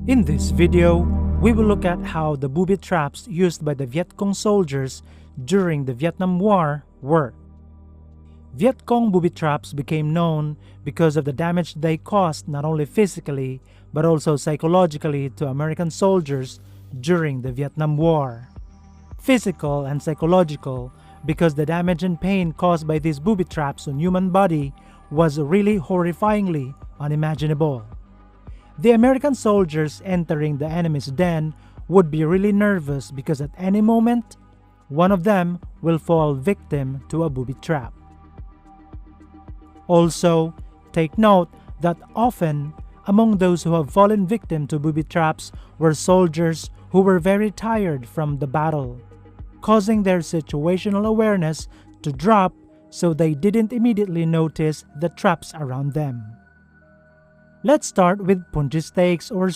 In this video, we will look at how the booby traps used by the Viet Cong soldiers during the Vietnam War worked. Viet Cong booby traps became known because of the damage they caused not only physically but also psychologically to American soldiers during the Vietnam War. Physical and psychological because the damage and pain caused by these booby traps on human body was really horrifyingly unimaginable. The American soldiers entering the enemy's den would be really nervous because at any moment, one of them will fall victim to a booby trap. Also, take note that often among those who have fallen victim to booby traps were soldiers who were very tired from the battle, causing their situational awareness to drop so they didn't immediately notice the traps around them. Let's start with punji steaks or